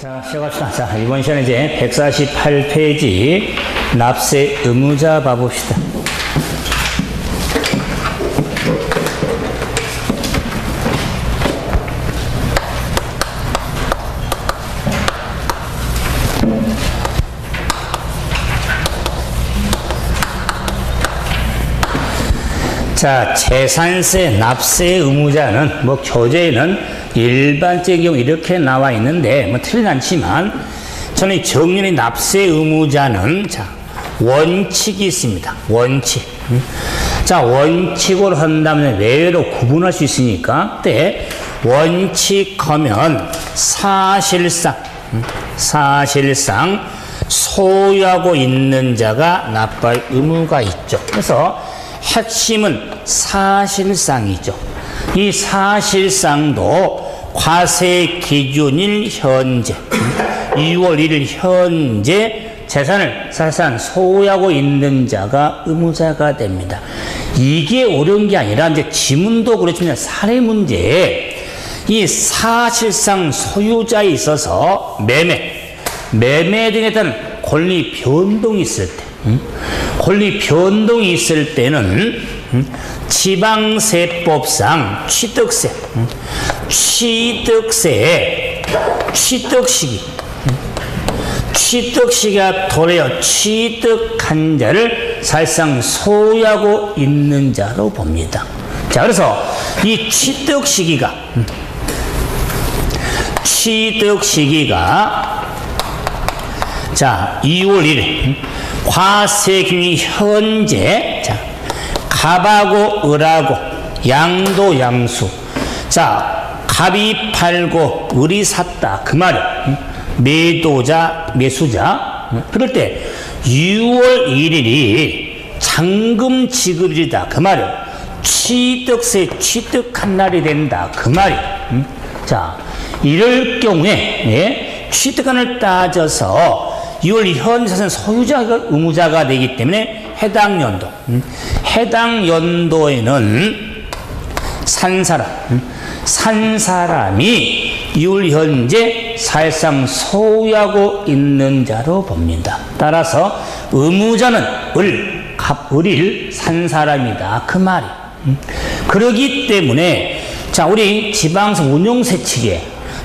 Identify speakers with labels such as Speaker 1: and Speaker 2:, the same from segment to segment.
Speaker 1: 자, 시작합시다. 자, 이번 시간에 이제 148페이지 납세 의무자 봐봅시다. 자, 재산세 납세 의무자는 뭐 교재에는 일반적인 경우 이렇게 나와 있는데 뭐 틀리진 않지만 저는 정년의 납세 의무자는 자, 원칙이 있습니다. 원칙. 자, 원칙으로 한다면 외외로 구분할 수 있으니까 그때 원칙하면 사실상 소유하고 있는 자가 납부할 의무가 있죠. 그래서 핵심은 사실상이죠. 이 사실상도 과세 기준일 현재 2월 1일 현재 재산을 사실상 소유하고 있는 자가 의무자가 됩니다. 이게 어려운 게 아니라 이제 지문도 그렇지만 사례 문제에 이 사실상 소유자에 있어서 매매 등에 따른 권리 변동이 있을 때 권리 변동이 있을 때는 지방세법상 취득시기가 도래어 취득한 자를 사실상 소유하고 있는 자로 봅니다. 자, 그래서 이 취득시기가 자, 2월 1일 과세기준이 현재 자, 갑하고 을하고 양도 양수. 자, 갑이 팔고 을이 샀다. 그 말이야. 매도자, 매수자. 그럴 때 6월 1일이 잔금 지급일이다. 그 말이야. 취득세 취득한 날이 된다. 그 말이야. 자, 이럴 경우에 취득한 날 따져서 6월 현재는 소유자가 의무자가 되기 때문에 해당 연도에는 산 사람이 6월 현재 사실상 소유하고 있는 자로 봅니다. 따라서 의무자는 을일 산 사람이다. 그 말이. 그러기 때문에 자, 우리 지방세 운용세 측에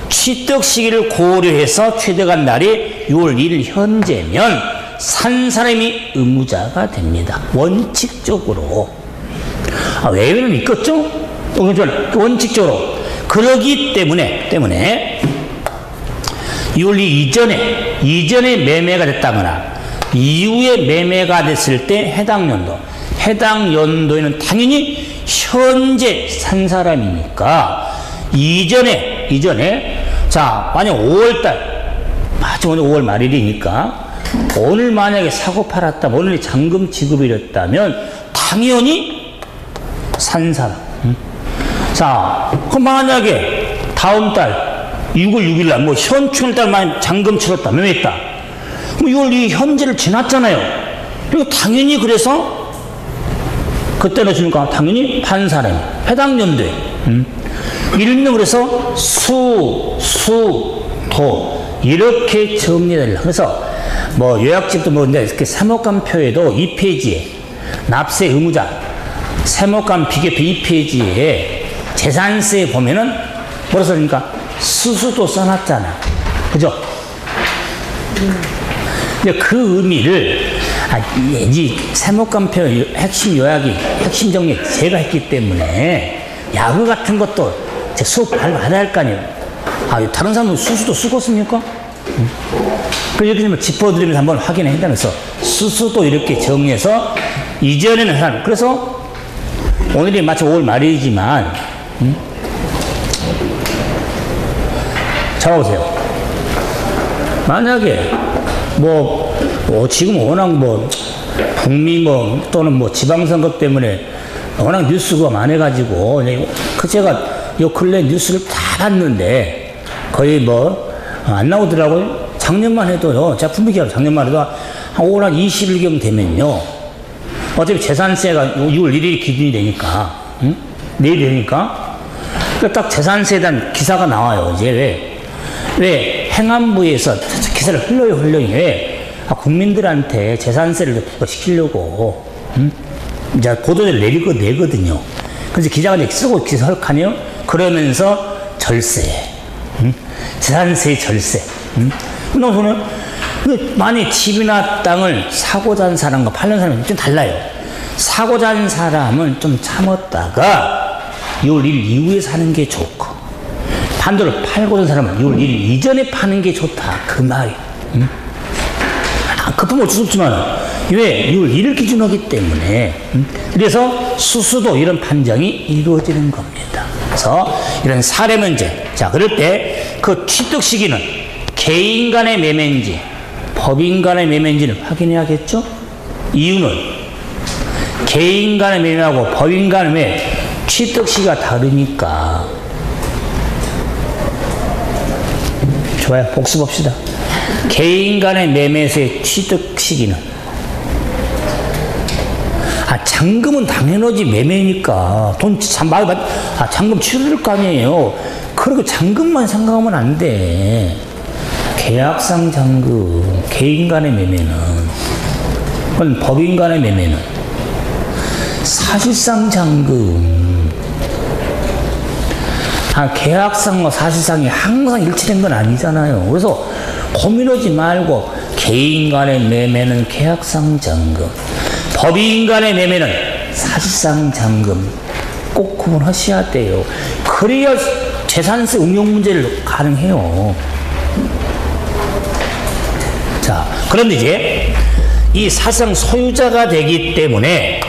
Speaker 1: 취득 시기를 고려해서 취득한 날이 6월 1일 현재면 산 사람이 의무자가 됩니다. 원칙적으로. 외에는 있겠죠? 원칙적으로. 그러기 때문에 6월 2일 이전에 매매가 됐다거나 이후에 매매가 됐을 때 해당 연도에는 당연히 현재 산 사람이니까 이전에 자, 만약 5월달 오늘 5월 말일이니까 오늘 만약에 사고 팔았다면 오늘이 잔금 지급이랬다면 당연히 산 사람. 자, 그럼 만약에 다음 달 6월 6일 날 뭐 현충일달만 잔금 치렀다, 매매했다. 그럼 6월 2일 현재를 지났잖아요. 그리고 당연히 그래서 그때는 주니까 당연히 판 사람이 해당 연도에 일명 그래서 도 이렇게 정리되려. 그래서 뭐 요약집도 뭐인데 이렇게 세목간표에도 2페이지에 납세 의무자 세목간 비교표 2페이지에 재산세 보면은 뭐라 써니까 수수도 써놨잖아. 그죠? 근데 그 의미를 이 세목간표 핵심 요약이 핵심 정리 제가 했기 때문에 야구 같은 것도 제 수업 받아야 할 거 아니에요. 다른 사람은 수수도 쓰겠습니까? 이렇게 되면 짚어드리면서 한번 확인해 해서 수수도 이렇게 정리해서 이전에는 사람. 그래서 오늘이 마치 5월 말이지만 잡아보세요. 만약에 지금 워낙 북미 또는 지방선거 때문에 워낙 뉴스가 많아가지고 제가 요 근래 뉴스를 다 봤는데 거의 안 나오더라고요. 작년만 해도요. 제가 분명히 작년만 해도 한 5월 한 20일경 되면요. 어차피 재산세가 6월 1일이 기준이 되니까 내일 되니까 딱 재산세에 대한 기사가 나와요. 이제 왜 행안부에서 기사를 흘러요. 왜? 국민들한테 재산세를 부과시키려고, 이제 보도를 내거든요. 그래서 기자가 이제 쓰고 기사 헐하네요. 그러면서 절세, 재산세 절세. 그러면 만약 집이나 땅을 사고 잔 사람과 팔는 사람이 좀 달라요. 사고 잔 사람은 좀 참았다가 6월 1일 이후에 사는 게 좋고, 반대로 팔고 산 사람은 6월 1일 이전에 파는 게 좋다. 그 말이에요. 급하면 어쩔 수 없지만, 왜? 6월 1일 기준으로 하기 때문에. 그래서 수수도 이런 판정이 이루어지는 겁니다. 그래서 이런 사례 문제. 자, 그럴 때 그 취득 시기는 개인 간의 매매인지 법인 간의 매매인지를 확인해야겠죠? 이유는 개인 간의 매매하고 법인 간의 매매 취득 시기가 다르니까. 좋아요. 복습합시다. 개인 간의 매매에서의 취득 시기는, 잔금은 당연하지. 매매니까 돈 잔금 치를 거 아니에요. 그리고 잔금만 생각하면 안 돼. 계약상 잔금, 개인 간의 매매는, 그건 법인 간의 매매는 사실상 잔금. 계약상과 사실상이 항상 일치된 건 아니잖아요. 그래서 고민하지 말고, 개인 간의 매매는 계약상 잔금, 법인 간의 매매는 사실상 잔금 꼭 구분하셔야 돼요. 그래야 재산세 응용 문제를 가능해요. 자, 그런데 이제 이 사실상 소유자가 되기 때문에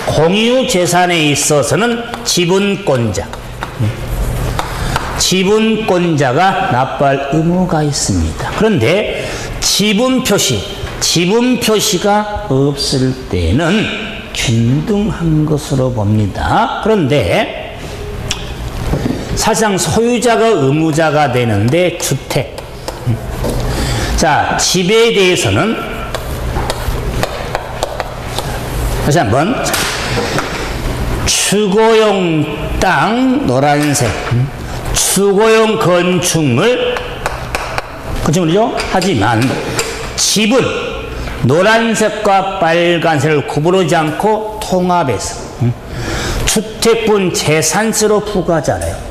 Speaker 1: 공유 재산에 있어서는 지분권자가 납부할 의무가 있습니다. 그런데 지분 표시가 없을 때는 균등한 것으로 봅니다. 그런데 사실상 소유자가 의무자가 되는데 주택. 자, 집에 대해서는 다시 한번, 주거용 땅 노란색, 주거용 건축물이죠. 하지만 집은 노란색과 빨간색을 구분하지 않고 통합해서 주택분 재산세로 부과하잖아요.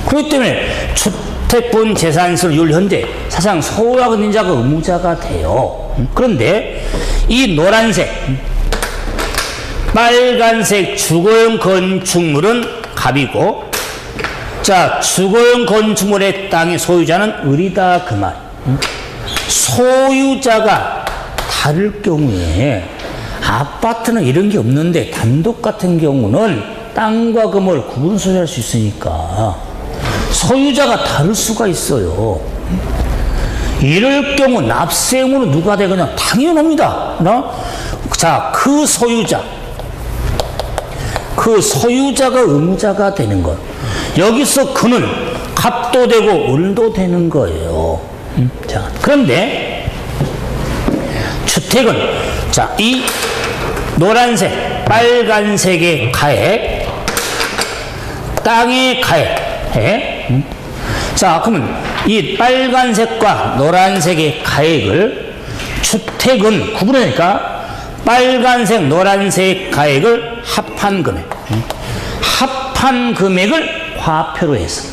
Speaker 1: 그렇기 때문에 주택분 재산세를 현재 사실상 소유하고 자가 의무자가 돼요. 그런데 이 노란색, 빨간색 주거용 건축물은 갑이고, 자, 주거용 건축물의 땅의 소유자는 을이다. 그 말. 소유자가 다를 경우에, 아파트는 이런 게 없는데 단독 같은 경우는 땅과 건물을 구분 소유할 수 있으니까 소유자가 다를 수가 있어요. 이럴 경우 납세 의무는 누가 되거냐? 당연합니다. 자, 그 소유자가 의무자가 되는 것. 여기서 그는 갑도 되고 을도 되는 거예요. 자, 그런데 주택은, 자, 이 노란색, 빨간색의 가액, 땅의 가액. 자, 그러면 이 빨간색과 노란색의 가액을, 주택은 구분하니까 빨간색, 노란색 가액을 합한 금액. 합한 금액을 과표로 해서,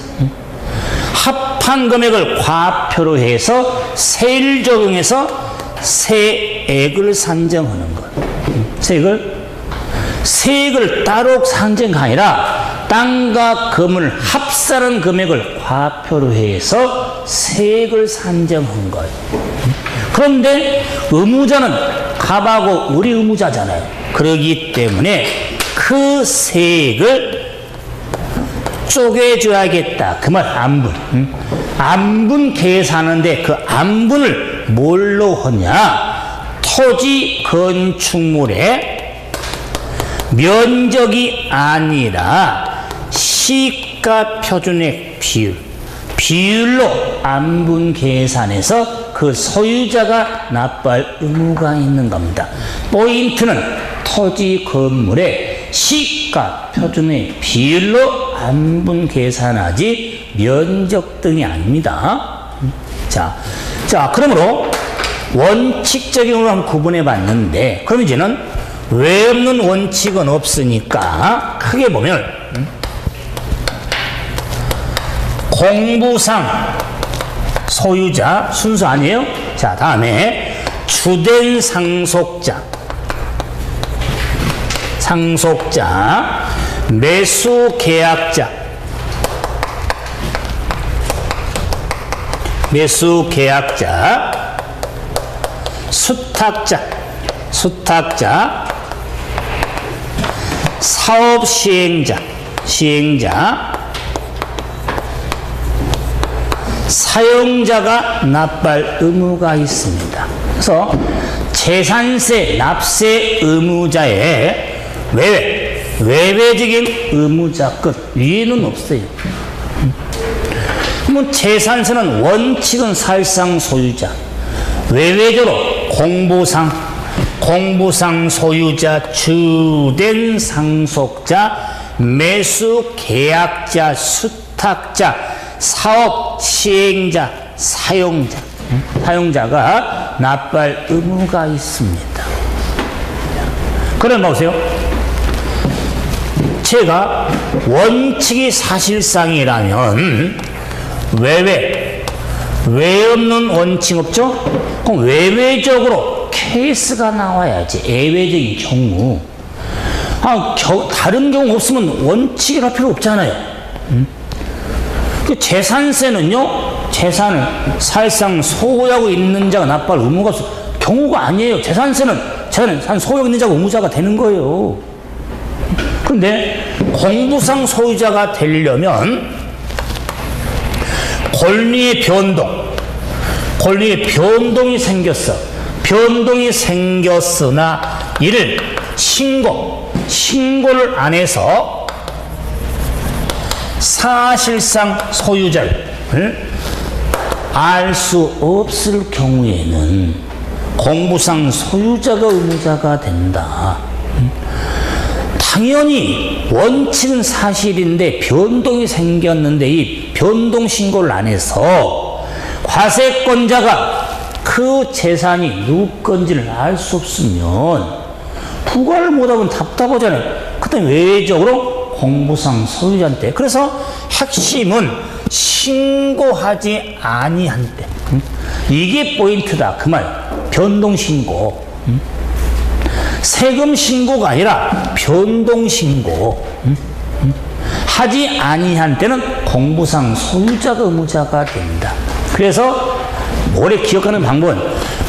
Speaker 1: 합한 금액을 과표로 해서 세를 적용해서 세액을 산정하는 것. 세액을 따로 산정이 아니라 땅과 건물을 합산한 금액을 과표로 해서 세액을 산정한 거예요. 그런데 의무자는 갑하고 을이 의무자잖아요. 그러기 때문에 그 세액을 쪼개줘야겠다. 그 말, 안분. 안분 계산하는데 그 안분을 뭘로 하냐? 토지 건축물의 면적이 아니라 시가 표준액 비율로 안분 계산해서 그 소유자가 납부할 의무가 있는 겁니다. 포인트는 토지 건물의 시가 표준액 비율로 반분 계산하지 면적 등이 아닙니다. 자, 그러므로 원칙적으로 한번 구분해 봤는데, 그럼 이제는 왜 없는 원칙은 없으니까 크게 보면 공부상 소유자 순서 아니에요? 자, 다음에 주된 상속자, 매수 계약자, 수탁자, 사업 시행자, 사용자가 납부할 의무가 있습니다. 그래서 재산세 납세 의무자의 외외적인 의무자 끝 위에는 없어요. 그러면 재산세는 원칙은 사실상 소유자, 외외적으로 공부상 소유자, 주된 상속자, 매수 계약자, 수탁자, 사업 시행자, 사용자가 납부할 의무가 있습니다. 그럼 보세요. 제가 원칙이 사실상이라면 외외 없는 원칙 없죠? 그럼 외외적으로 케이스가 나와야지. 예외적인 경우. 다른 경우 없으면 원칙이라 필요 없잖아요. 그 재산세는요, 재산을 사실상 소유하고 있는 자가 납부할 의무가 없어. 경우가 아니에요. 재산세는 소유하고 있는 자가 의무자가 되는 거예요. 근데 공부상 소유자가 되려면 권리의 변동이 생겼어. 변동이 생겼으나 이를 신고를 안 해서 사실상 소유자를 알 수 없을 경우에는 공부상 소유자가 의무자가 된다. 당연히 원칙은 사실인데 변동이 생겼는데 이 변동 신고를 안 해서 과세권자가 그 재산이 누구 건지를 알 수 없으면 부과를 못하면 답답하잖아요. 그때 외외적으로 공부상 소유자한테. 그래서 핵심은 신고하지 아니한 때. 이게 포인트다. 그 말. 변동 신고. 세금 신고가 아니라 변동 신고. 하지 아니한 때는 공부상 소유자가 의무자가 된다. 그래서 오래 기억하는 방법은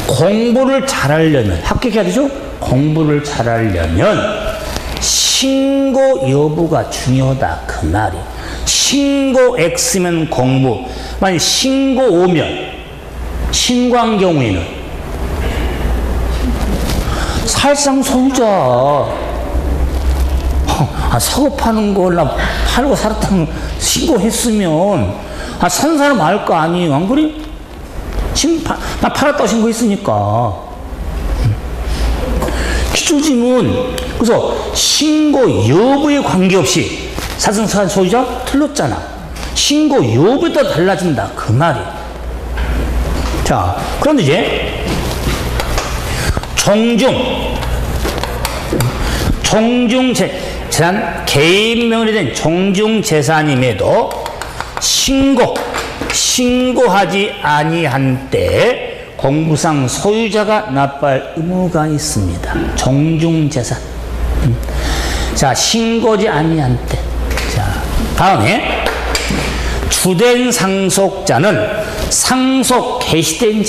Speaker 1: 공부를 잘하려면, 합격해야 되죠? 공부를 잘하려면 신고 여부가 중요하다. 그 말이. 신고 X면 공부. 만약 신고 O면, 신고한 경우에는 사실상 소유자. 사고 파는 거나 팔고 살았다는 신고했으면 산 사람 알 거 아니에요. 안 그래? 나 팔았다고 신고했으니까. 기초지문. 그래서 신고 여부에 관계없이 사실상 소유자 틀렸잖아. 신고 여부에 따라 달라진다. 그 말이. 자, 그런데 이제 종중재산, 개인 명의로 된 종중재산임에도 신고하지 아니한 때 공부상 소유자가 납부할 의무가 있습니다. 종중재산. 자, 신고지 아니한 때. 자, 다음에 주된 상속자는 상속 개시된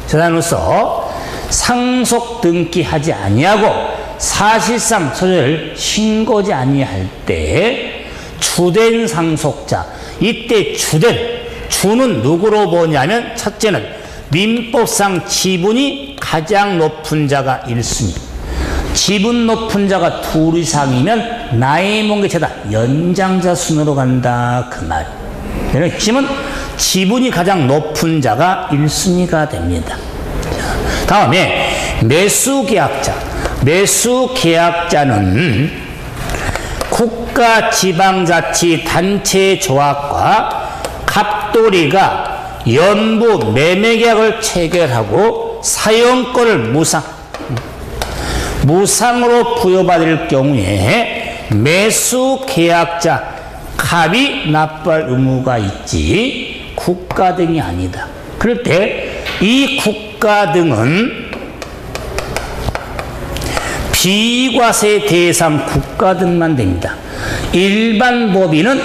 Speaker 1: 재산으로서 상속 등기하지 아니하고 사실상 소유를 신고지 아니할 때 주된 상속자. 이때 주는 누구로 보냐면 첫째는 민법상 지분이 가장 높은 자가 1순위. 지분 높은 자가 둘 이상이면 나이 먹은 게 죄다. 연장자 순으로 간다. 그 말. 핵심은 지분이 가장 높은 자가 1순위가 됩니다. 다음에 매수계약자. 매수계약자는 국가 국가지방자치단체 조합과 갑돌이가 연부 매매계약을 체결하고 사용권을 무상으로 부여받을 경우에 매수계약자 갑이 납부할 의무가 있지 국가 등이 아니다. 그럴 때 이 국가 등은 비과세 대상 국가 등만 됩니다. 일반 법인은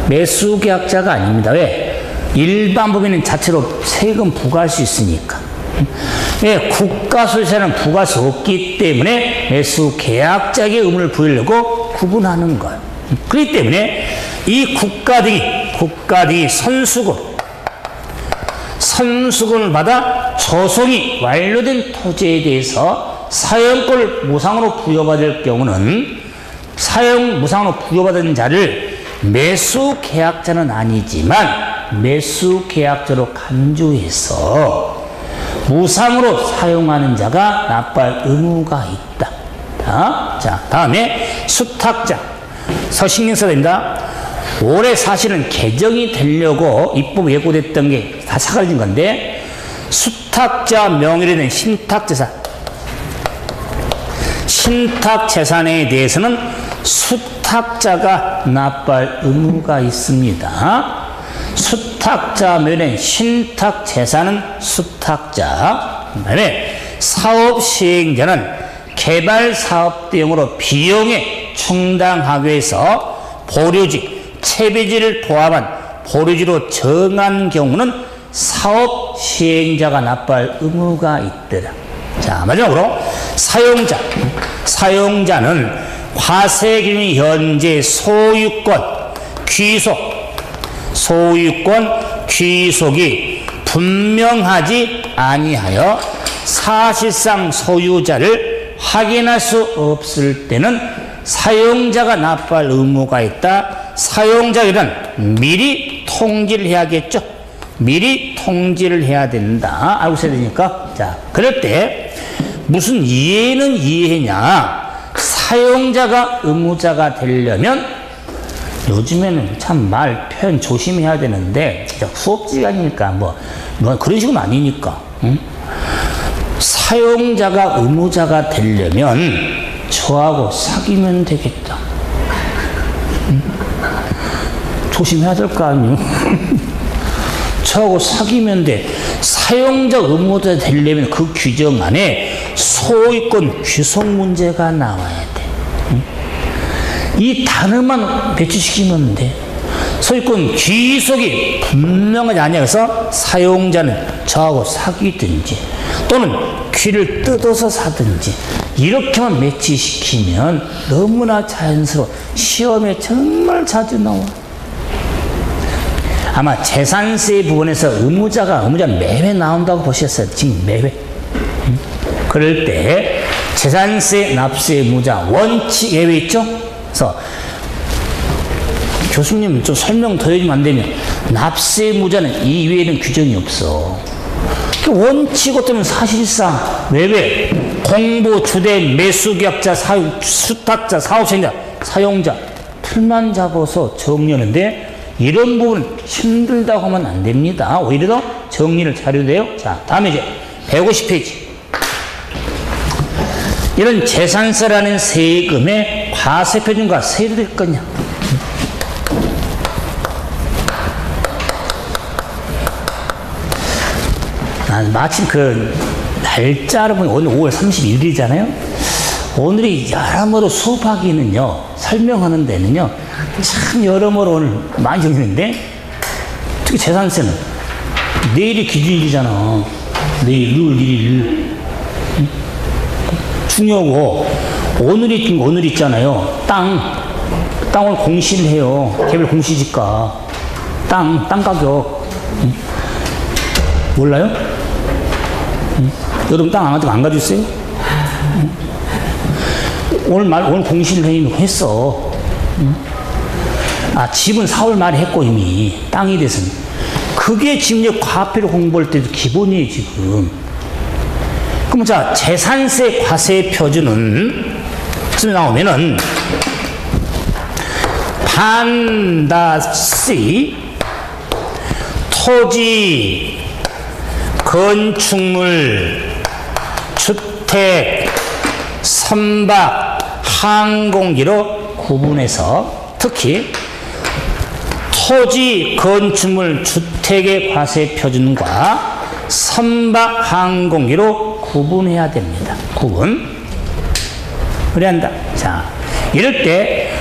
Speaker 1: 매수계약자가 아닙니다. 왜? 일반 법인은 자체로 세금 부과할 수 있으니까. 예, 국가소유자는 부과할 수 없기 때문에 매수계약자에게 의무를 부여하려고 구분하는 거예요. 그렇기 때문에 이 국가 등이 선수금을 받아 조성이 완료된 토지에 대해서 사용권을 무상으로 부여받을 경우는 무상으로 부여받은 자를 매수계약자는 아니지만 매수계약자로 간주해서 무상으로 사용하는 자가 납부할 의무가 있다. 자, 다음에 수탁자. 서식명사 됩니다. 올해 사실은 개정이 되려고 입법 예고됐던 게 다 사라진 건데, 수탁자 명의로 된 신탁재산에 대해서는 수탁자가 납부할 의무가 있습니다. 수탁자 명의로 된 신탁재산은 수탁자. 그 다음에 사업시행자는 개발사업 대용으로 비용에 충당하기 위해서 보류지, 채비지를 포함한 보류지로 정한 경우는 사업 시행자가 납부할 의무가 있더라. 자, 마지막으로 사용자는 과세기준이 현재 소유권 귀속이 분명하지 아니하여 사실상 소유자를 확인할 수 없을 때는 사용자가 납부할 의무가 있다. 사용자에게는 미리 통지를 해야겠죠. 미리 통지를 해야 된다. 알고 있어야 되니까. 자, 그럴 때 무슨 이해는 이해냐? 사용자가 의무자가 되려면 요즘에는 참 말 표현 조심해야 되는데 수업시간이니까 뭐 그런 식은 아니니까. 응? 사용자가 의무자가 되려면 저하고 사귀면 되겠다. 응? 조심해야 될 거 아니에요? 저하고 사귀면 돼. 사용자 의무자 되려면 그 규정 안에 소유권 귀속 문제가 나와야 돼. 응? 이 단어만 배치시키면 돼. 소유권 귀속이 분명하지 않아서 사용자는 저하고 사귀든지 또는 귀를 뜯어서 사든지 이렇게만 매치시키면 너무나 자연스러워. 시험에 정말 자주 나와. 아마 재산세 부분에서 의무자 매회 나온다고 보셨어요. 지금 매회. 그럴 때 재산세 납세 의무자 원칙 예외 있죠? 그래서 교수님 좀 설명 더 해주면 안 되면 납세 의무자는 이 외에는 규정이 없어. 원칙 어쩌면 사실상 외외 공부 주된 매수계약자 수탁자 사업시행자 사용자 틀만 잡아서 정리하는데 이런 부분은 힘들다고 하면 안 됩니다. 오히려 더 정리를 잘해도 돼요. 자, 다음에 이제 150페이지. 이런 재산세라는 세금의 과세표준과 세율이 될 거냐? 난 마침 그 날짜를 보니 오늘 5월 31일이잖아요. 오늘이 여러모로 수업하기는요, 설명하는 데는요, 참 여러모로 오늘 많이 정리했는데, 특히 재산세는 내일이 기준일이잖아. 내일 6월 1일. 중요하고, 오늘 있잖아요. 땅을 공시를 해요. 개별 공시지가. 땅 가격. 몰라요? 여러분 땅 안 가졌어요? 오늘 공시를 했어. 집은 4월 말에 했고 이미 땅에 대해서는. 그게 지금 과표를 공부할 때도 기본이에요, 지금. 그럼 자, 재산세 과세 표준은 지금 나오면은 단다시 토지, 건축물, 주택, 선박, 항공기로 구분해서 특히 토지, 건축물, 주택의 과세 표준과 선박, 항공기로 구분해야 됩니다. 구분. 그래야 한다. 자, 이럴 때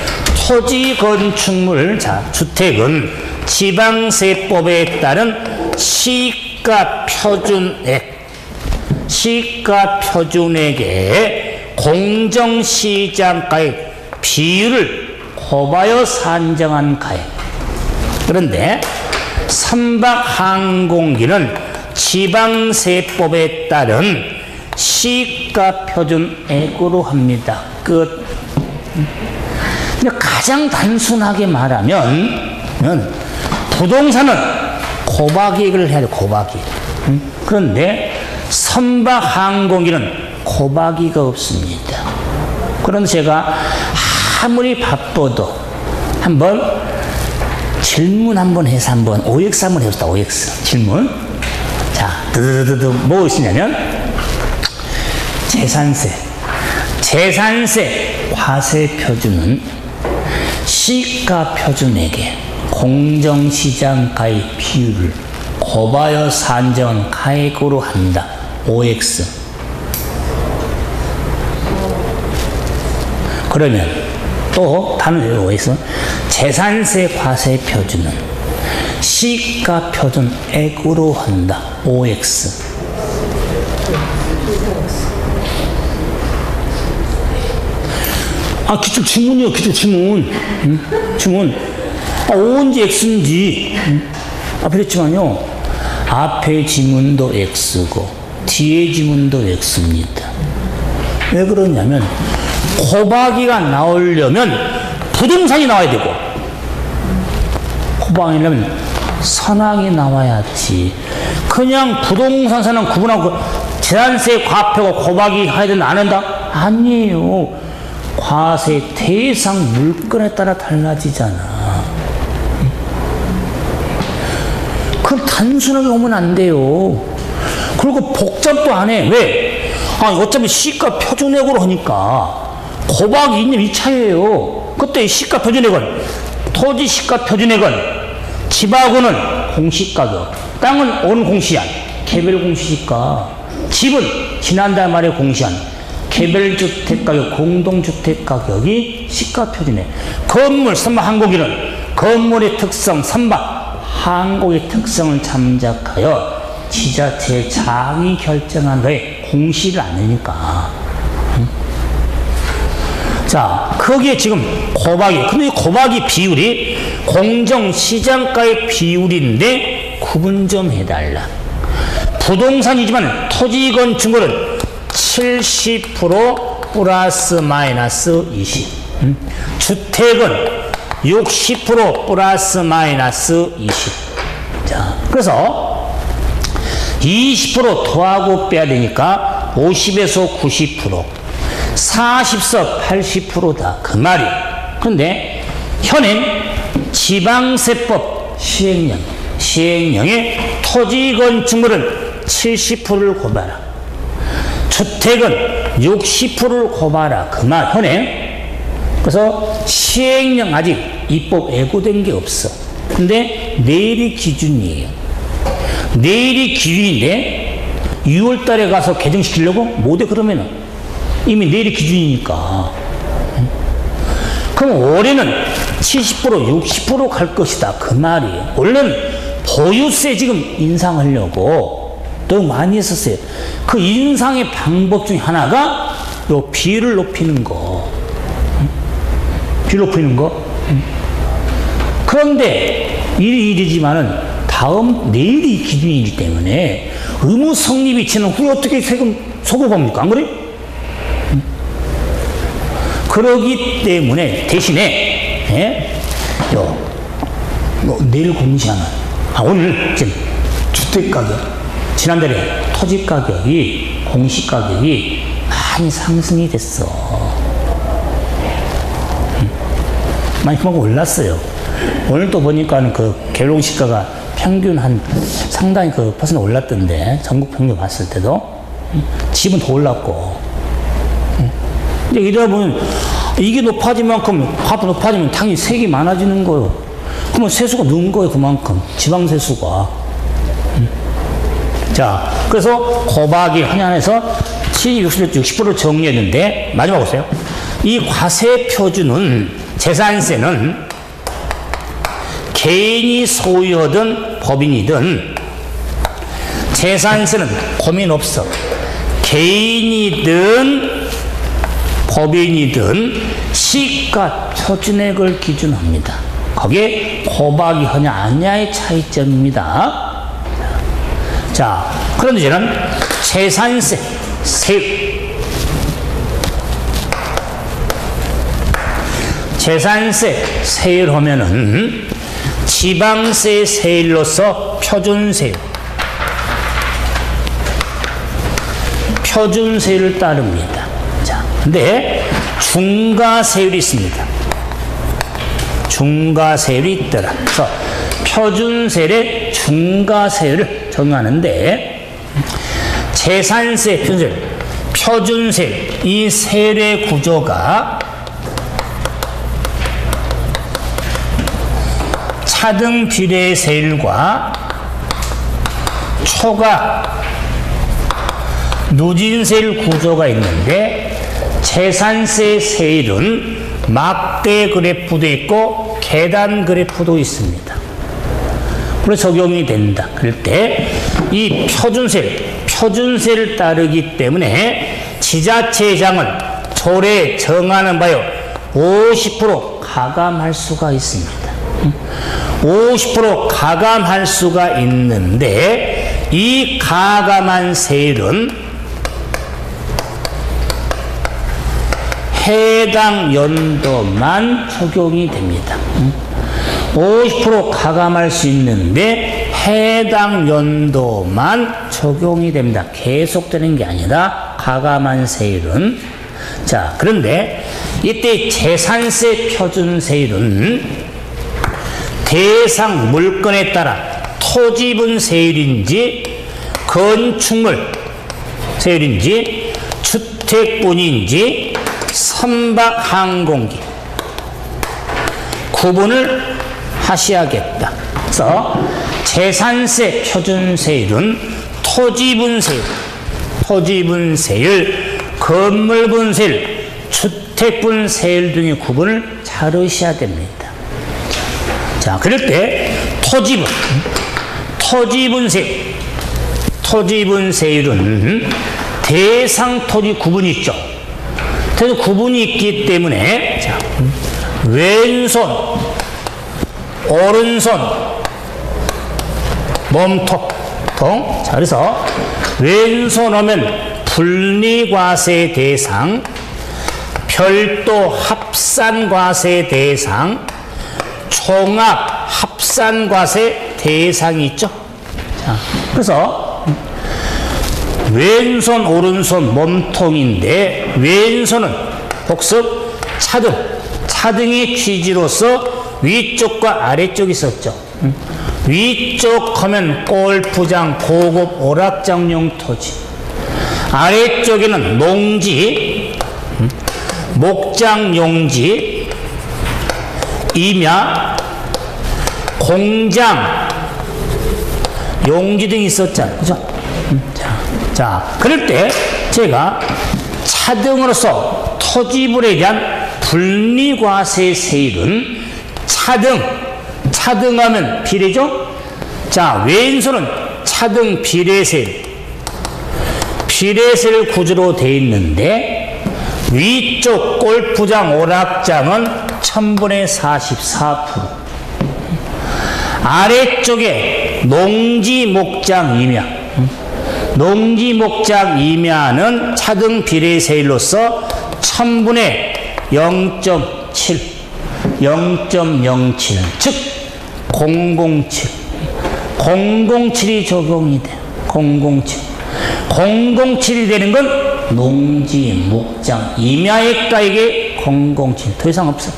Speaker 1: 토지, 건축물, 자, 주택은 지방세법에 따른 시가 표준액, 시가 표준액의 공정시장가액 비율을 곱하여 산정한 가액. 그런데 선박, 항공기는 지방세법에 따른 시가 표준액으로 합니다. 끝. 근데 가장 단순하게 말하면 부동산은 고박이익을 해야 돼. 고박이익. 그런데 선박, 항공기는 고박이익이 없습니다. 그런데 제가 아무리 바빠도 한번 질문 한번 해서 한번 OX 한번 해봅시다. OX 질문. 자, 뭐 있으냐면 재산세 과세 표준은 시가 표준액의 공정시장 가액 비율을 곱하여 산정한 가액으로 한다. OX. 그러면 또 다른 OX. 재산세 과세 표준은 시가 표준액으로 한다. OX. 기출 질문이요. 기출 질문. 질문. O인지 X인지. 그랬지만요. 앞에 지문도 X고 뒤에 지문도 X입니다. 왜 그러냐면 고박이가 나오려면 부동산이 나와야 되고 고박이려면 선항이 나와야지. 그냥 부동산 선항 구분하고 재산세 과표가 고박이 해야 된다 안 한다? 아니에요. 과세 대상 물건에 따라 달라지잖아. 그럼 단순하게 오면 안 돼요. 그리고 복잡도 안 해. 왜? 어차피 시가 표준액으로 하니까 고박이 있는 이 차이예요. 그때 시가 표준액은 토지 시가 표준액은 집하고는 공시가격, 땅은 어느 공시한? 개별 공시지가. 집은 지난달 말에 공시한 개별주택가격, 공동주택가격이 시가표준액. 건물, 선박, 항공기는 건물의 특성, 선박, 항공의 특성을 참작하여 지자체 장이 결정한 거에 공시를 않으니까. 자, 거기에 지금 고박이. 근데 이 고박이 비율이 공정시장가의 비율인데 구분 좀 해달라. 부동산이지만 토지 건축물은 70% 플러스 마이너스 20. 주택은 60% 플러스 마이너스 20. 자, 그래서 20% 더하고 빼야 되니까 50에서 90%, 40에서 80%다. 그 말이야. 그런데 현행 지방세법 시행령에 토지 건축물은 70%를 곱하라. 주택은 60%를 곱하라. 그 말 현행. 그래서 시행령 아직 입법 예고된 게 없어. 근데 내일이 기준이에요. 내일이 기준인데 6월 달에 가서 개정시키려고? 못해. 그러면은 이미 내일이 기준이니까. 그럼 올해는 70% 60% 갈 것이다. 그 말이에요. 원래는 보유세 지금 인상하려고 너무 많이 했었어요. 그 인상의 방법 중에 하나가 요 비율을 높이는 거. 비율 높이는 거. 그런데 일이지만은 내일이 기준이기 때문에 의무 성립이 지난 후에 어떻게 세금 소급합니까? 안 그래? 그러기 때문에 대신에 내일 공시하는 오늘 지금 주택가격 지난달에 토지가격이 공시가격이 많이 상승이 됐어. 많이 그만큼 올랐어요. 오늘 또 보니까는 그 결혼시가가 평균 한 상당히 그 퍼센트 올랐던데, 전국 평균 봤을 때도. 집은 더 올랐고. 근데 이러다 보면 이게 높아지면 값이 높아지면 당연히 세금이 많아지는 거예요. 그러면 세수가 는 거예요, 그만큼. 지방세수가. 자, 그래서 고박이 헌안에서 60% 정리했는데, 마지막 보세요. 이 과세 표준은, 재산세는 개인이 소유하든 법인이든, 재산세는 고민 없어. 개인이든 법인이든 시가 표준액을 기준합니다. 거기에 고박이 하냐 아니냐의 차이점입니다. 자, 그런데 이제는 재산세, 세율. 재산세, 세율 하면은 지방세 세율로서 표준세율. 표준세율을 따릅니다. 자, 근데 중과세율이 있습니다. 중과세율이 있더라. 그래서 표준세율의 중과세율을 정하는데, 재산세, 표준세율, 이 세율의 구조가 차등 비례세율과 초과 누진세율 구조가 있는데, 재산세 세율은 막대 그래프도 있고 계단 그래프도 있습니다. 그래서 적용이 된다. 그럴 때 이 표준세를 따르기 때문에 지자체장은 조례에 정하는 바에 50% 가감할 수가 있습니다. 50% 가감할 수가 있는데, 이 가감한 세율은 해당 연도만 적용이 됩니다. 50% 가감할 수 있는데 해당 연도만 적용이 됩니다. 계속되는 게 아니라 가감한 세율은. 자, 그런데 이때 재산세 표준세율은 대상 물건에 따라 토지분 세율인지 건축물 세율인지 주택분인지 선박 항공기 구분을 하셔야겠다. 그래서 재산세 표준세율은 토지분세율, 건물분세율, 주택분세율 등의 구분을 잘 하셔야 됩니다. 자, 그럴 때 토지분세율은 대상 토지 구분이 있죠. 그래서 구분이 있기 때문에, 자, 왼손, 오른손, 몸통. 자, 그래서 왼손 하면 분리과세 대상, 별도 합산과세 대상, 총합 합산과세 대상이 있죠. 자, 그래서 왼손, 오른손, 몸통인데, 왼손은 복습, 차등의 취지로서 위쪽과 아래쪽이 있었죠. 위쪽 하면 골프장, 고급 오락장용 토지. 아래쪽에는 농지, 목장 용지, 임야, 공장, 용지 등이 있었잖아요. 그죠? 자, 그럴 때 제가 차등으로서 토지분에 대한 분리과세 세율은 차등하면 비례죠? 자, 왼손은 차등 비례세율 구조로 되어 있는데, 위쪽 골프장, 오락장은 1000분의 44%, 아래쪽에 농지, 목장, 임야, 농지, 목장, 임야는 차등 비례세율로서 1000분의 0.7, 0.07, 즉 007이 적용이 돼. 007이 되는 건 농지, 목장, 임야액가액의 007, 더 이상 없어.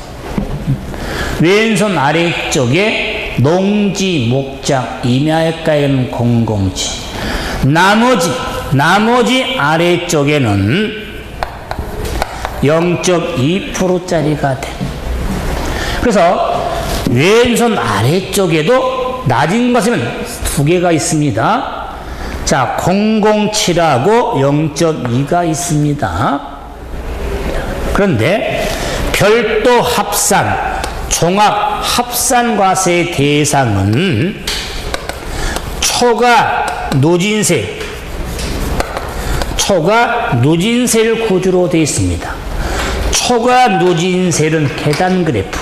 Speaker 1: 왼손 아래쪽에 농지, 목장, 임야가에는 공공지. 나머지 아래쪽에는 0.2%짜리가 돼. 그래서 왼손 아래쪽에도 낮은 것에는 두 개가 있습니다. 자, 007하고 0.2가 있습니다. 그런데 별도 합산, 종합 합산과세의 대상은 초과 누진세를 구조로 되어 있습니다. 초과 누진세는 계단 그래프.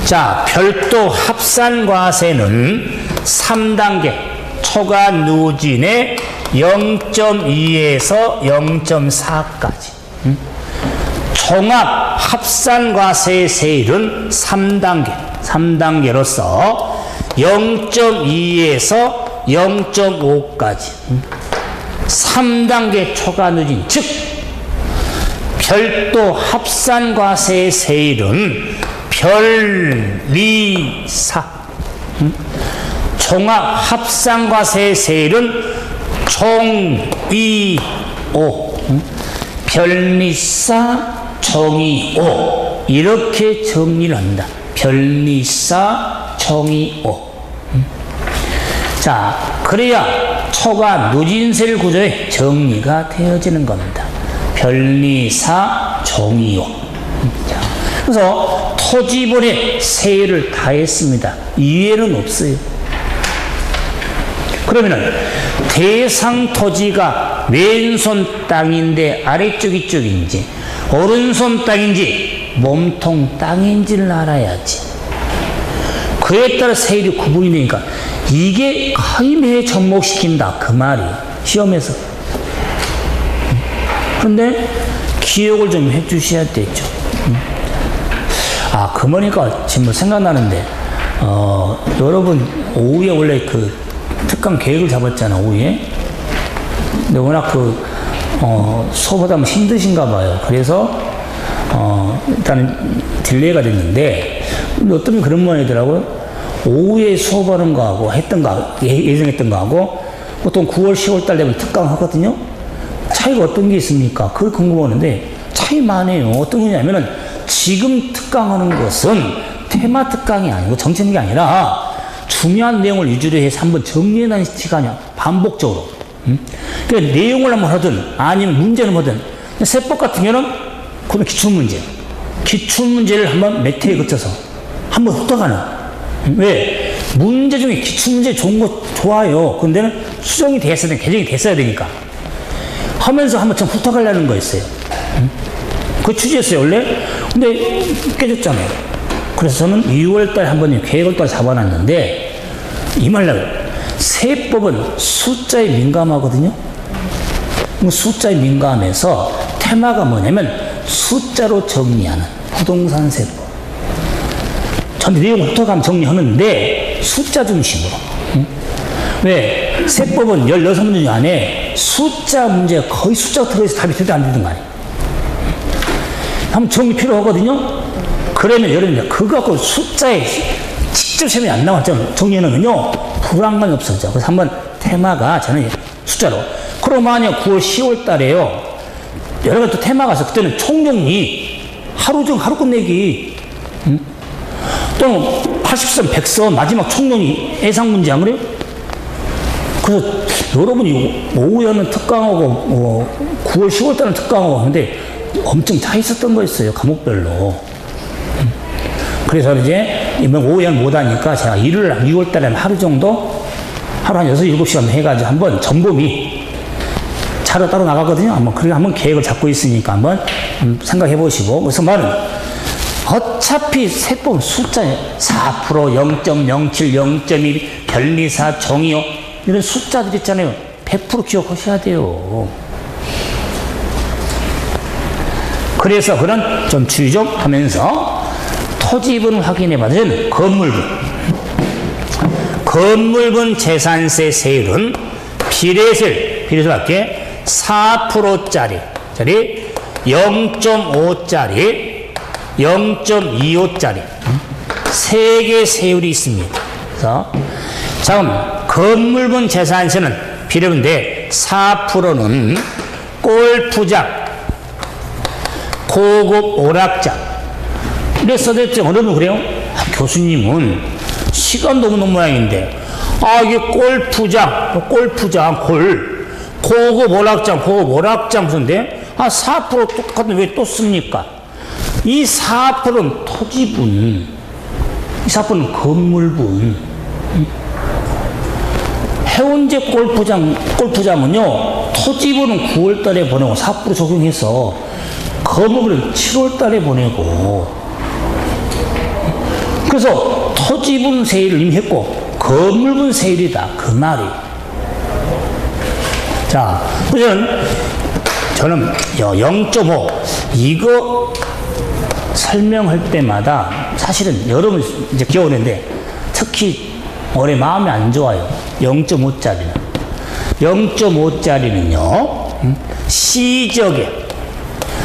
Speaker 1: 자, 별도 합산과세는 3단계 초과 누진의 0.2에서 0.4까지. 종합 합산과세의 세율은 3단계로서 0.2에서 0.5까지. 3단계 초과 누진, 즉 별도 합산과세의 세율은 별리사. 종합 합산과세의 세율은 종이오. 별리사, 종이오. 이렇게 정리를 한다. 별리사, 종이오. 자, 그래야 초과 누진세율 구조에 정리가 되어지는 겁니다. 별리사, 종이오. 자, 그래서 토지본의 세율을 다 했습니다. 이외에는 없어요. 그러면은 대상 토지가 왼손 땅인데 아래쪽 이쪽인지 오른손 땅인지 몸통 땅인지를 알아야지. 그에 따라 세율이 구분이 되니까 이게 거의 매 접목시킨다 그 말이 시험에서. 그런데 기억을 좀 해주셔야 되죠. 아, 그러니까 지금 생각나는데 여러분 오후에 원래 그 특강 계획을 잡았잖아, 오후에. 근데 워낙 수업하다 보면 힘드신가 봐요. 그래서 일단은 딜레이가 됐는데, 어떤 분이 그런 모양이더라고요. 오후에 수업하는 거하고 예정했던 거하고 보통 9월, 10월 달 되면 특강 하거든요. 차이가 어떤 게 있습니까? 그걸 궁금하는데 차이 많아요. 어떤 거냐면은 지금 특강하는 것은 테마 특강이 아니고 정책이 아니라 중요한 내용을 위주로 해서 한번 정리해놓은 시간이야. 반복적으로. 그러니까 내용을 한번 하든 아니면 문제를 하든. 세법 같은 경우는 그건 기출문제. 기출문제를 한번 몇 회에 거쳐서 한번 훑어가는. 왜? 문제 중에 기출문제 좋은 거 좋아요. 근데는 수정이 됐어야 되니까, 개정이 됐어야 되니까. 하면서 한번 좀 훑어가려는 거였어요. 그 취지였어요, 원래. 근데 깨졌잖아요. 그래서 저는 6월달 한번 계획을 또 잡아놨는데, 이 말로 세법은 숫자에 민감하거든요. 숫자에 민감해서 테마가 뭐냐면 숫자로 정리하는 부동산 세법. 전체 내용을 훑어가면 정리하는데 숫자 중심으로. 왜? 세법은 16문제 안에 숫자 문제가 거의 숫자가 들어있어 답이 되도 안 되든 거 아니에요. 한번 정리 필요하거든요. 그러면 여러분들 그거 갖고 숫자에 직접 시험이 안 나왔죠. 정리하면요 불안감이 없어져. 그래서 한번 테마가 저는 숫자로. 그럼 만약 9월 10월 달에요 여러 가지 또 테마가 있어. 그때는 총정리 하루 끝내기. 또 80선 100선 마지막 총정리 예상 문제 안 그래요? 그래서 여러분이 오후에는 특강하고 9월 10월 달은 특강하고 하는데 엄청 차 있었던 거였어요. 과목별로. 그래서 이제 이번 오후에는 못하니까 제가 일요일 6월 달에는 하루 정도 하루 한 6, 7시간 해가지고 한번 점검이 차로 따로 나가거든요. 한번 계획을 잡고 있으니까 한번 생각해 보시고. 그래서 말은 어차피 세법 숫자에 4%, 0.07, 0.2, 별리사, 종이요 이런 숫자들 있잖아요. 100% 기억하셔야 돼요. 그래서 그런 좀 주의 좀 하면서 토지분 확인해 받은 건물분 재산세 세율은 비례세율밖에 4%짜리 0.5짜리 0.25짜리 3개의 세율이 있습니다. 그래서 자, 그럼 건물분 재산세는 비례인데 4%는 골프장, 고급 오락장. 이래 써졌죠. 여러분 그래요? 교수님은 시간 너무 모양인데 이게 골프장, 고급 오락장 무슨데 4% 똑같은데 왜 또 씁니까? 이 4%는 토지분, 이 4%는 건물분. 해운제 골프장은요, 토지분은 9월 달에 보내고 4% 적용해서 건물은 7월 달에 보내고, 그래서 토지분 세율을 이미 했고, 건물분 세율이다. 그 말이. 자, 저는 0.5, 이거 설명할 때마다 사실은 여러분 이제 기억하는데 특히 올해 마음이 안 좋아요. 0.5짜리는. 0.5짜리는요,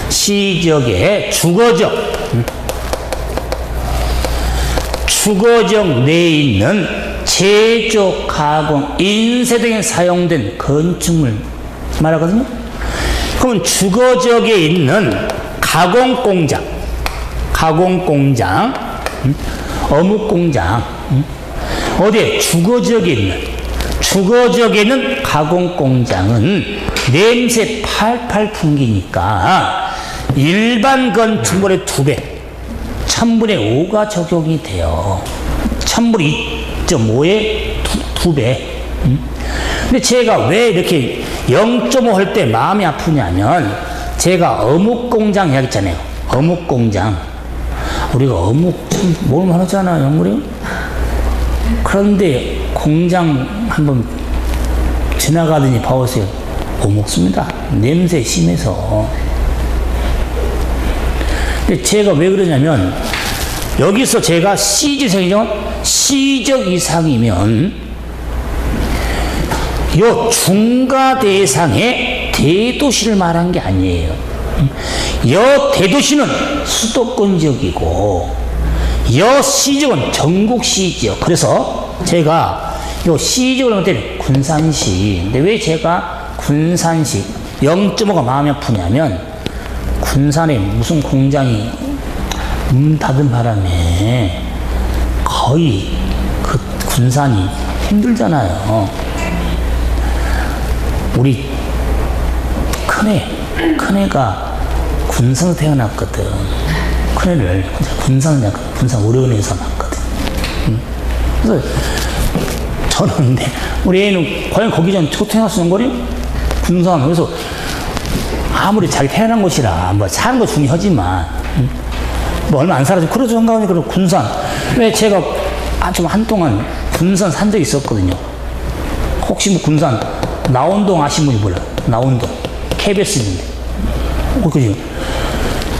Speaker 1: 시적의 주거적 내에 있는 제조, 가공, 인쇄 등에 사용된 건축물 말하거든요. 그러면 주거적에 있는 가공공장, 어묵공장, 어디에? 주거적에 있는 가공공장은 냄새 팔팔 풍기니까 일반 건축물의 2배, 1000분의 5가 적용이 돼요. 1000분의 2.5의 2배. 근데 제가 왜 이렇게 0.5 할 때 마음이 아프냐면, 제가 어묵공장 이야기했잖아요. 어묵공장. 우리가 어묵 참 먹을만 하잖아요, 영물이. 그런데 공장 한번 지나가더니 봐보세요. 못 먹습니다. 냄새 심해서. 근데 제가 왜 그러냐면, 여기서 제가 시적 이상이면 요 중가 대상의 대도시를 말한 게 아니에요. 여 대도시는 수도권 지역이고, 여 시적은 전국 시지역. 그래서 제가 요 시적을 할 때는 군산시. 근데 왜 제가 군산시 0.5가 마음이 아프냐면, 군산에 무슨 공장이 문 닫은 바람에 거의 그 군산이 힘들잖아요. 우리 큰애가 군산에서 태어났거든. 큰애를 군산 오래원에서 낳았거든. 그래서 저는 근데 우리 애는 과연 거기 전 태어났는 거리? 군산. 그래서 아무리 자기 태어난 곳이라 뭐 사는 거 중요하지만 뭐 얼마 안 살아서 그러죠. 한가운데 그런 군산. 왜 제가 좀 한동안 군산 산 적이 있었거든요. 혹시 뭐 군산 나온동 아시는 분이 몰라? 나온동 KBS인데. 그죠?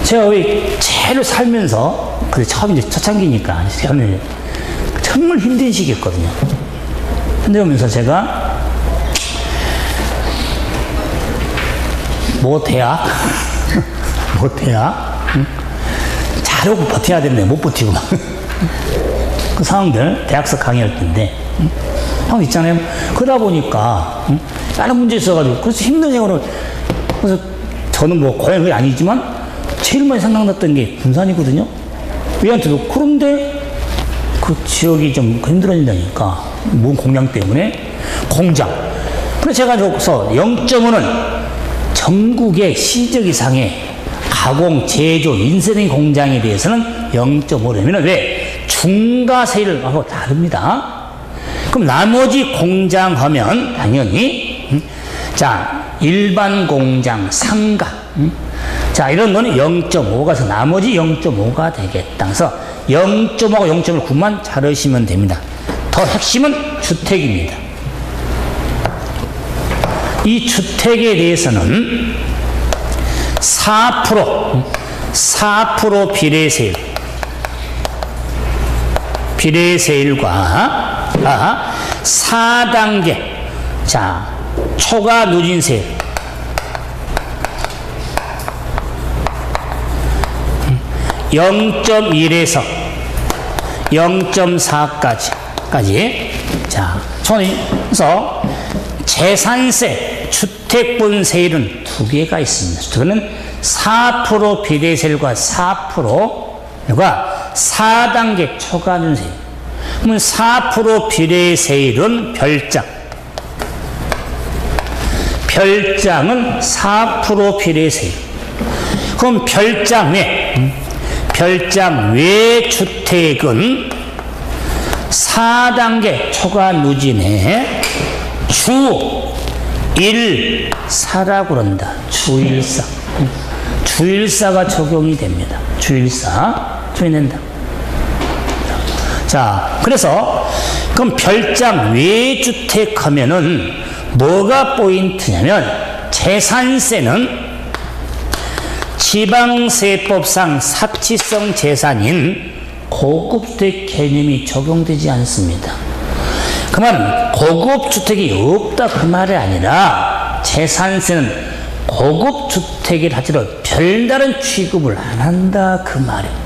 Speaker 1: 제가 왜 제일 살면서, 그래 처음 이제 초창기니까 저는 정말 힘든 시기였거든요. 힘들면서 제가 못해야 응? 잘하고 버텨야 되는데 못 버티고 막. 그 상황들 대학서 강의할 때인데 형 있잖아요. 그러다 보니까 다른 문제 있어가지고 그래서 힘든 생활을. 그래서 저는 뭐 고향이 그게 아니지만 제일 많이 생각났던 게 군산이거든요. 얘한테도. 그런데 그 지역이 좀 힘들어진다니까, 뭔 공장 때문에. 공장. 그래서 제가 여기서 0.5는 전국의 시적 이상의 가공, 제조, 인쇄 공장에 대해서는 0.5라면 왜? 중가세율을 하고 다릅니다. 그럼 나머지 공장 하면 당연히 자, 일반 공장, 상가. 자, 이런 거는 0.5가서 나머지 0.5가 되겠다. 그래서 0.5가 0.1 9만 자르시면 됩니다. 더 핵심은 주택입니다. 이 주택에 대해서는 4% 비례세율과 4단계 자 초과 누진세율 0.1에서 0.4까지. 자, 그래서 재산세, 주택분세율은 두 개가 있습니다. 그거는 4% 비례세율과 4%가 4단계 초과준세. 그러면 4% 비례세율은 별장. 별장은 4% 비례세율. 그럼 별장 외 주택은 4단계 초과 누진에 주1사라고 그런다. 주1사. 주1사가 적용이 됩니다. 주1사. 적용된다. 자, 그래서 그럼 별장 외 주택 하면은 뭐가 포인트냐면 재산세는 지방세법상 사치성 재산인 고급주택 개념이 적용되지 않습니다. 그러면 고급주택이 없다 그 말이 아니라 재산세는 고급주택을 하더라도 별다른 취급을 안 한다 그 말이에요.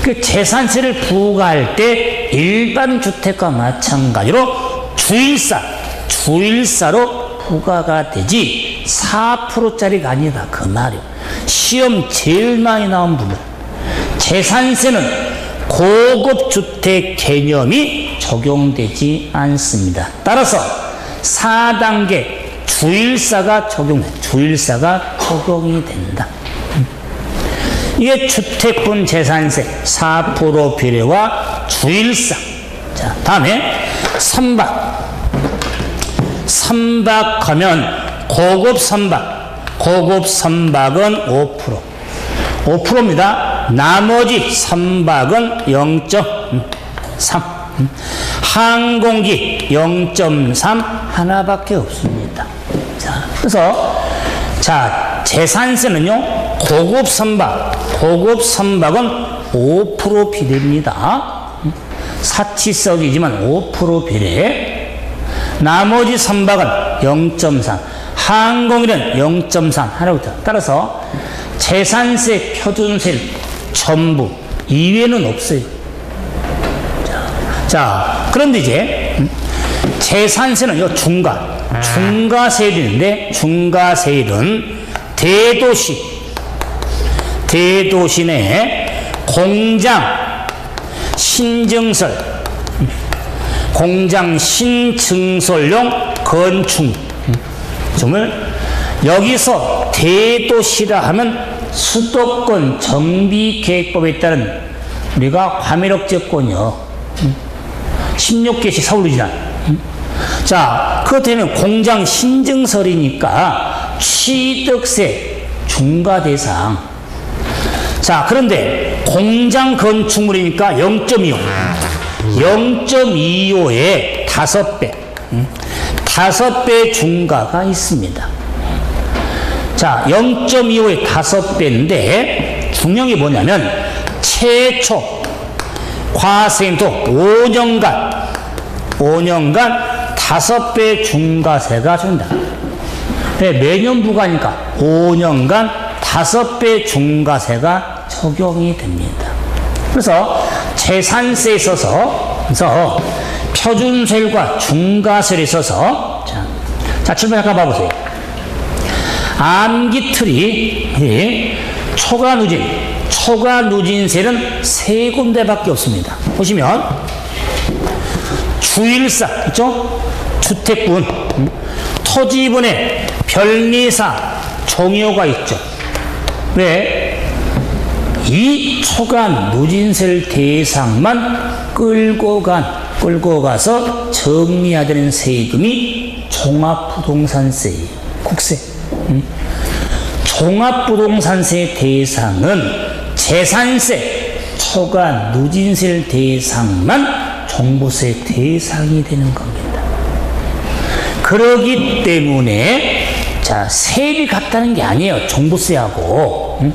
Speaker 1: 그 재산세를 부과할 때 일반 주택과 마찬가지로 주일사로 부과가 되지 4%짜리가 아니다 그 말이에요. 시험 제일 많이 나온 부분. 재산세는 고급주택 개념이 적용되지 않습니다. 따라서 4단계 주일사가 적용이 된다. 이게 주택분 재산세 4% 비례와 주일사. 자, 다음에 선박하면 고급 선박은 5%입니다. 나머지 선박은 0.3. 항공기 0.3 하나밖에 없습니다. 자, 그래서 재산세는요, 고급 선박은 5% 비례입니다. 사치성이지만 5% 비례. 나머지 선박은 0.3. 항공기는 0.3 하나고 있다. 따라서 재산세, 표준세 전부 이외는 없어요. 자, 그런데 이제 재산세는 요 중과세율인데 중과세율은 대도시 내 공장 신증설용 건축물. 여기서 대도시라 하면 수도권 정비계획법에 따른 우리가 과밀억제권이요. 16개시 서울로 지나. 자, 그렇다면 공장 신증설이니까 취득세 중과 대상. 자, 그런데 공장 건축물이니까 0.25에 5배. 5배 중과가 있습니다. 자, 0.25에 5배인데 중요한 게 뭐냐면 최초 과세인도 5년간 5배 중과세가 준다. 매년 부과니까 5년간 5배 중과세가 적용이 됩니다. 그래서 재산세에 있어서 표준세율과 중과세율에 있어서 자, 출발 잠깐 봐보세요. 암기틀이 초과 누진세는 3군데밖에 없습니다. 보시면 주일사 있죠? 주택분, 토지분의 별리사, 종효가 있죠. 왜? 이 초과 누진세를 대상만 끌고 가서 정리해야 되는 세금이 종합부동산세예요. 국세. 종합부동산세 대상은 재산세, 초과 누진세 대상만 종부세 대상이 되는 겁니다. 그러기 때문에 세율이 같다는 게 아니에요. 종부세하고.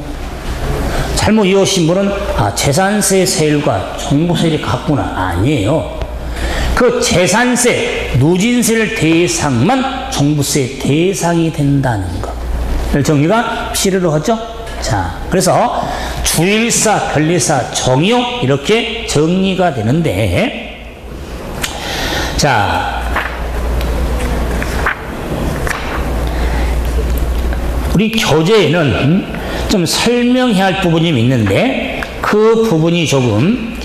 Speaker 1: 잘못 이해하신 분은 재산세 세율과 종부세율이 같구나. 아니에요. 그 재산세, 누진세를 대상만 종부세 대상이 된다는 거. 정리가 필요로 하죠? 자, 그래서 주일사, 별리사, 정효 이렇게 정리가 되는데, 자, 우리 교재에는 좀 설명해야 할 부분이 있는데 그 부분이 조금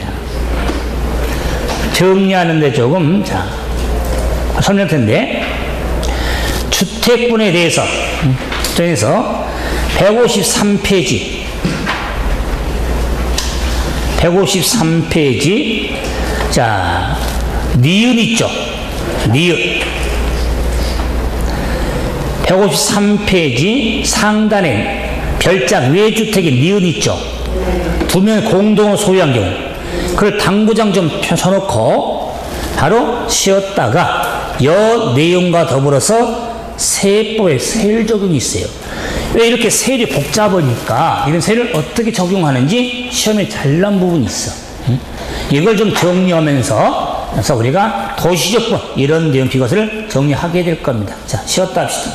Speaker 1: 정리하는데 조금 설명할 텐데, 주택분에 대해서 153페이지 자, 니은 있죠? 니은 153페이지 상단에 별작 외주택의 니은 있죠? 두면 공동으로 소유한 경우, 그걸 당구장 좀 펴놓고 바로 쉬었다가 여 내용과 더불어서 세법의 세율 적용이 있어요. 왜 이렇게 세율이 복잡하니까 이런 세율을 어떻게 적용하는지 시험에 잘 나온 부분이 있어. 이걸 좀 정리하면서 그래서 우리가 도시적분 이런 내용 비것을 정리하게 될 겁니다. 자, 쉬었다 합시다.